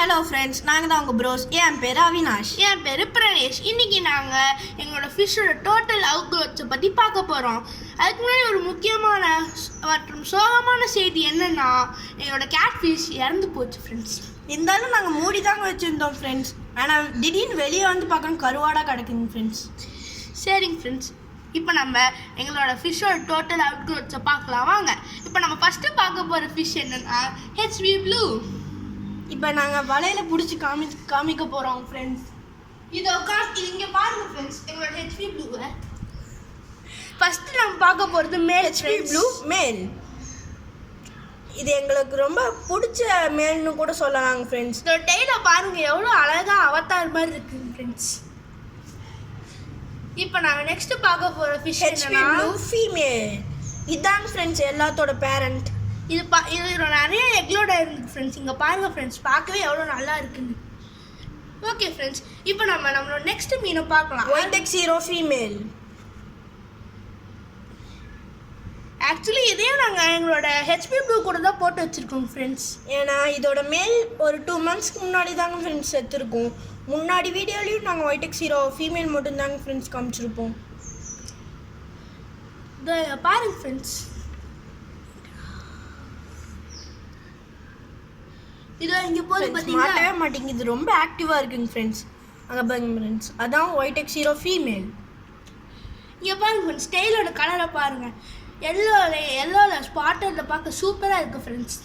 Hello friends, நாங்கள் தான் உங்கள் ப்ரோஸ். என் பேர் அவினாஷ். என் பேர் பிரணேஷ். இன்றைக்கி நாங்கள் எங்களோட ஃபிஷ்ஷோட டோட்டல் அவுட்க்ரோத்ஸை பற்றி பார்க்க போகிறோம். அதுக்கு முன்னாடி ஒரு முக்கியமான மற்றும் சோகமான செய்தி என்னென்னா, எங்களோட கேட் ஃபிஷ் இறந்து போச்சு ஃப்ரெண்ட்ஸ். இருந்தாலும் நாங்கள் மூடி தாங்க வச்சுருந்தோம் ஃப்ரெண்ட்ஸ். ஆனால் திடீர்னு வெளியே வந்து பார்க்கணும் கருவாடாக கிடக்குங்க ஃப்ரெண்ட்ஸ். சரிங்க ஃப்ரெண்ட்ஸ், இப்போ நம்ம எங்களோட ஃபிஷ்ஷோட டோட்டல் அவுட்க்ரோத்ஸை பார்க்கலாம் வாங்க. இப்போ நம்ம ஃபஸ்ட்டு பார்க்க போகிற ஃபிஷ் என்னென்னா HB ப்ளூ. இப்போ நாங்கள் வலையில் பிடிச்சி காமிக்க போகிறோம் ஃப்ரெண்ட்ஸ். இது இங்கே பாருங்கள் ஃப்ரெண்ட்ஸ், எங்களோட HB ப்ளூவை ஃபஸ்ட்டு நம்ம பார்க்க போகிறது மேல். HB ப்ளூ மேல். இது எங்களுக்கு ரொம்ப பிடிச்ச மேல்னு கூட சொல்லலாங்க ஃப்ரெண்ட்ஸ். இதோட டெய்லை பாருங்கள், எவ்வளோ அழகாக அவதார் மாதிரி இருக்குங்க ஃப்ரெண்ட்ஸ். இப்போ நாங்கள் நெக்ஸ்ட்டு பார்க்க போகிற ஃபிஷ் HB ப்ளூ ஃபீமேல். இதாங்க ஃப்ரெண்ட்ஸ் எல்லாத்தோட பேரண்ட். இது நிறைய எக்லோட இருக்குது ஃப்ரெண்ட்ஸ். இங்கே பாருங்கள் ஃப்ரெண்ட்ஸ், பார்க்கவே எவ்வளோ நல்லா இருக்குன்னு. ஓகே ஃப்ரெண்ட்ஸ், இப்போ நம்மளோட நெக்ஸ்ட் மீனை பார்க்கலாம். White எக்ஸீரோ female. ஆக்சுவலி இதையும் நாங்கள் எங்களோட HB ப்ளூ கூட தான் போட்டு வச்சுருக்கோம் ஃப்ரெண்ட்ஸ். ஏன்னா இதோட மேல் ஒரு 2 மந்த்ஸ்க்கு முன்னாடி தாங்க ஃப்ரெண்ட்ஸ் செத்துருக்கோம். முன்னாடி வீடியோலையும் நாங்கள் ஒயிட் எக்ஸீரோ ஃபீமேல் மட்டும்தாங்க ஃப்ரெண்ட்ஸ் காமிச்சிருப்போம். பாருங்க ஃப்ரெண்ட்ஸ், இதோ இங்கே போது பார்த்தீங்கன்னா மாட்டவே மாட்டேங்குது, ரொம்ப ஆக்டிவாக இருக்குங்க ஃப்ரெண்ட்ஸ். அங்கே பாருங்க ஃப்ரெண்ட்ஸ், அதான் ஒயிட் எக்ஸீரோ ஃபீமேல். இங்கே பாருங்க ஃப்ரெண்ட்ஸ், டெய்லோட கலரை பாருங்கள், எல்லோவில் ஸ்பாட்டரில் பார்க்க சூப்பராக இருக்குது ஃப்ரெண்ட்ஸ்.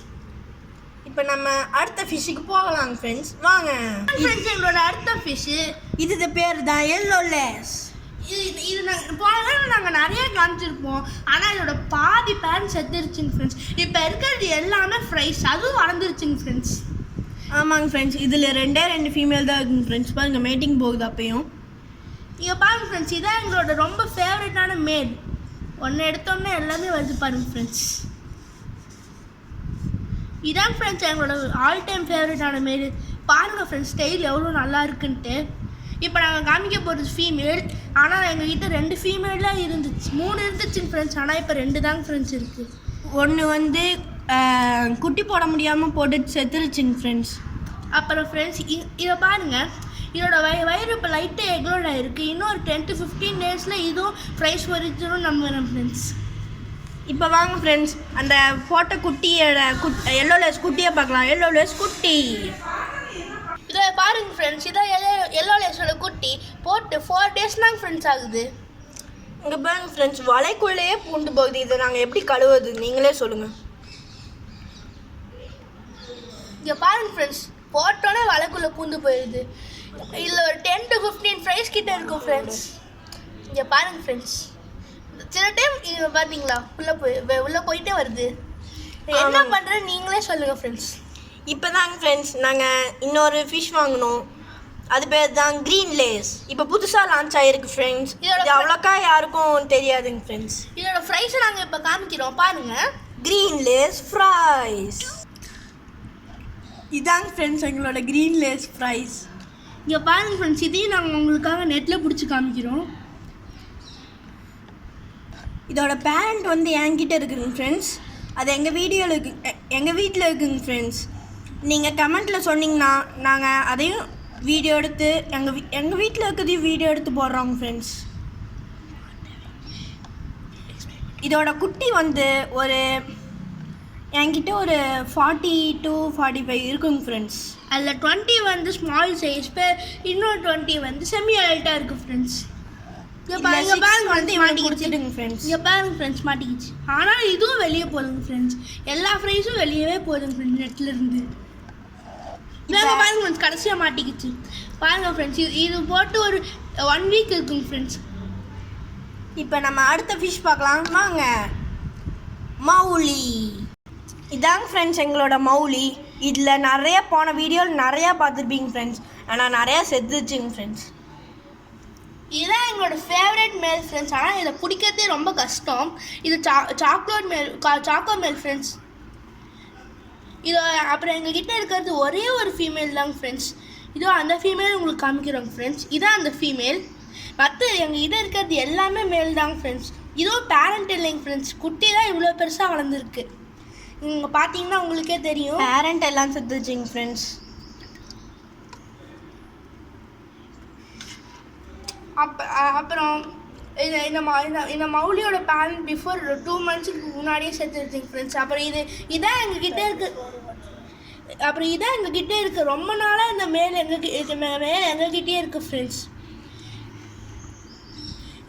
இப்போ நம்ம அடுத்த ஃபிஷ்ஷுக்கு போகலாங்க ஃப்ரெண்ட்ஸ், வாங்க. ஃப்ரெண்ட்ஸ், எங்களோட அடுத்த ஃபிஷ்ஷு இது பேர் தான் எல்லோ லேஸ். இது நாங்கள் நிறைய காமிச்சிருப்போம், ஆனால் இதோட பாதி பேரண்ட் செத்துருச்சுங்க ஃப்ரெண்ட்ஸ். இப்போ இருக்கிறது எல்லாமே ஃப்ரைஸ், அதுவும் வளர்ந்துருச்சுங்க ஃப்ரெண்ட்ஸ். ஆமாங்க ஃப்ரெண்ட்ஸ், இதில் 2 ஃபீமேல் தான் இருக்குங்க ஃப்ரெண்ட்ஸ். பாருங்கள் மேட்டிங் போகுது அப்பையும். இங்கே பாருங்க ஃப்ரெண்ட்ஸ், இதான் எங்களோட ரொம்ப ஃபேவரட்டான மேல். ஒன்று எடுத்தோன்னே எல்லாமே வருது பாருங்க ஃப்ரெண்ட்ஸ். இதான் ஃப்ரெண்ட்ஸ் எங்களோட ஆல் டைம் ஃபேவரட்டான மேல். பாருங்கள் ஃப்ரெண்ட்ஸ், ஸ்டைல் எவ்வளோ நல்லா இருக்குன்ட்டு. இப்போ நாங்கள் காமிக்க போகிறது ஃபீமேல், ஆனால் எங்ககிட்ட 2 ஃபீமேலாக இருந்துச்சு, 3 இருந்துச்சுங்க ஃப்ரெண்ட்ஸ். ஆனால் இப்போ 2 தாங்க ஃப்ரெண்ட்ஸ் இருக்குது. ஒன்று வந்து குட்டி போட முடியாமல் போட்டு செத்துருச்சுங்க ஃப்ரெண்ட்ஸ். அப்புறம் ஃப்ரெண்ட்ஸ், இதை பாருங்கள், இதோட வயிறு இப்போ லைட்டாக எக்லோட இருக்குது. இன்னும் ஒரு 10 to 15 டேஸில் இதுவும் ப்ரைஸ் வரைச்சிடும் நம்புகிறேன் ஃப்ரெண்ட்ஸ். இப்போ வாங்க ஃப்ரெண்ட்ஸ், அந்த போட்ட குட்டியோட எல்லோ லேஸ் குட்டியை பார்க்கலாம். எல்லோ லேஸ் குட்டி இதை பாருங்க ஃப்ரெண்ட்ஸ், இதான் எல்லோ லேஸோட குட்டி போட்டு 4 days தாங்க ஃப்ரெண்ட்ஸ் ஆகுது. இங்கே பாருங்க ஃப்ரெண்ட்ஸ், வலைக்குள்ளேயே பூண்டு போகுது. இதை நாங்கள் எப்படி கழுவுறது நீங்களே சொல்லுங்கள். இங்கே பாருங்க ஃப்ரெண்ட்ஸ், போட்டோன்னே வலைக்குள்ளே பூந்து போயிடுது. இதில் ஒரு 10 to 15 ஃப்ரைஸ் கிட்ட இருக்கும் ஃப்ரெண்ட்ஸ். இங்கே பாருங்க ஃப்ரெண்ட்ஸ், சில டைம் இங்கே பார்த்தீங்களா உள்ளே போயிட்டே வருது. என்ன பண்ணுறேன்னு நீங்களே சொல்லுங்கள் ஃப்ரெண்ட்ஸ். இப்போ தாங்க ஃப்ரெண்ட்ஸ் நாங்கள் இன்னொரு ஃபிஷ் வாங்கினோம், அது பேர் தான் க்ரீன் லேஸ். இப்போ புதுசாக லான்ச் ஆகிருக்கு ஃப்ரெண்ட்ஸ். இது அவ்வளோக்கா யாருக்கும் தெரியாதுங்க ஃப்ரெண்ட்ஸ். இதோட ஃப்ரைஸை நாங்கள் இப்போ காமிக்கிறோம் பாருங்கள். Green Lay's fries. இதாங்க ஃப்ரெண்ட்ஸ் எங்களோட க்ரீன் லேஸ் ஃப்ரைஸ். இங்கே பாருங்க ஃப்ரெண்ட்ஸ், இதையும் நாங்கள் உங்களுக்காக நெட்டில் பிடிச்சி காமிக்கிறோம். இதோட பேரண்ட் வந்து என்கிட்ட இருக்குதுங்க ஃப்ரெண்ட்ஸ். அது எங்கள் வீட்டில் இருக்குங்க ஃப்ரெண்ட்ஸ். நீங்கள் கமெண்ட்டில் சொன்னீங்கன்னா நாங்கள் அதையும் வீடியோ எடுத்து எங்கள் வீட்டில் இருக்கிறதையும் வீடியோ எடுத்து போடுறோங்க ஃப்ரெண்ட்ஸ். இதோட குட்டி வந்து என்கிட்ட ஒரு 40 to 45 இருக்குங்க ஃப்ரெண்ட்ஸ். அதில் 20 வந்து ஸ்மால் சைஸ், இன்னொரு 20 வந்து செமி அடல்ட்டாக இருக்குது ஃப்ரெண்ட்ஸ். இங்கே பாருங்க ஃப்ரெண்ட்ஸ், இங்கே பாருங்க ஃப்ரெண்ட்ஸ் மாட்டிக்கிச்சு. ஆனால் இதுவும் வெளியே போகுதுங்க ஃப்ரெண்ட்ஸ். எல்லா ஃப்ரைஸும் வெளியவே போகுதுங்க ஃப்ரெண்ட்ஸ் நெட்லேருந்து. பாருங்க ஃப்ரெண்ட்ஸ், கடைசியாக மாட்டிக்கிச்சு. பாருங்கள் ஃப்ரெண்ட்ஸ், இது போட்டு ஒரு 1 week இருக்குங்க ஃப்ரெண்ட்ஸ். இப்போ நம்ம அடுத்த ஃபிஷ் பார்க்கலாம் வாங்க. மௌலி. இதாங்க ஃப்ரெண்ட்ஸ் எங்களோட மௌலி. இதில் நிறைய போன வீடியோவில் நிறையா பார்த்துருப்பீங்க ஃப்ரெண்ட்ஸ், ஆனால் நிறையா செத்துச்சுங்க ஃப்ரெண்ட்ஸ். இதுதான் எங்களோட ஃபேவரட் மேல் ஃப்ரெண்ட்ஸ். ஆனால் இதை பிடிக்கிறதே ரொம்ப கஷ்டம். இது சாக்கோ மேல் ஃப்ரெண்ட்ஸ். இது அப்புறம் எங்ககிட்ட இருக்கிறது ஒரே ஒரு ஃபீமேல் தாங்க ஃப்ரெண்ட்ஸ். இதோ அந்த ஃபீமேல் உங்களுக்கு காமிக்கிறோங்க ஃப்ரெண்ட்ஸ். இதான் அந்த ஃபீமேல். மற்ற எங்ககிட்ட இருக்கிறது எல்லாமே மேல் தாங்க ஃப்ரெண்ட்ஸ். இதுவும் பேரண்ட் இல்லைங்க ஃப்ரெண்ட்ஸ், குட்டி தான் இவ்வளோ பெருசாக வளர்ந்துருக்கு. இங்கே பார்த்தீங்கன்னா உங்களுக்கே தெரியும். பேரண்ட் எல்லாம் செத்துச்சுங்க ஃப்ரெண்ட்ஸ். அப்புறம் இந்த மௌலியோட பேரண்ட் பிஃபோர் 2 monthsக்கு முன்னாடியே செத்துருச்சுங்க ஃப்ரெண்ட்ஸ். அப்புறம் இதான் எங்ககிட்ட இருக்கு. அப்புறம் இதான் எங்ககிட்ட இருக்கு. ரொம்ப நாளாக இந்த மேல் எங்ககிட்டயே இருக்குது ஃப்ரெண்ட்ஸ்.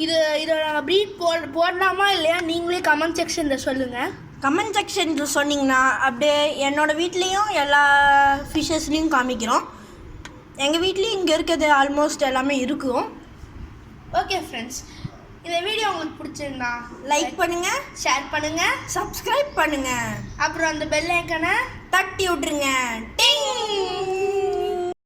இதை நாங்கள் ப்ரீட் போடலாமா இல்லையா நீங்களே கமெண்ட் செக்ஷனில் சொல்லுங்கள். கமெண்ட் செக்ஷனில் சொன்னீங்கன்னா அப்படியே என்னோடய வீட்லேயும் எல்லா ஃபிஷ்ஷஸ்லேயும் காமிக்கிறோம். எங்கள் வீட்லேயும் இங்கே இருக்கிறது ஆல்மோஸ்ட் எல்லாமே இருக்கும். ஓகே ஃப்ரெண்ட்ஸ், இந்த வீடியோ உங்களுக்கு பிடிச்சிருந்தா லைக் பண்ணுங்கள், ஷேர் பண்ணுங்கள், சப்ஸ்கிரைப் பண்ணுங்கள், அப்புறம் அந்த பெல் ஐக்கனை தட்டி விட்ருங்க. டிங்.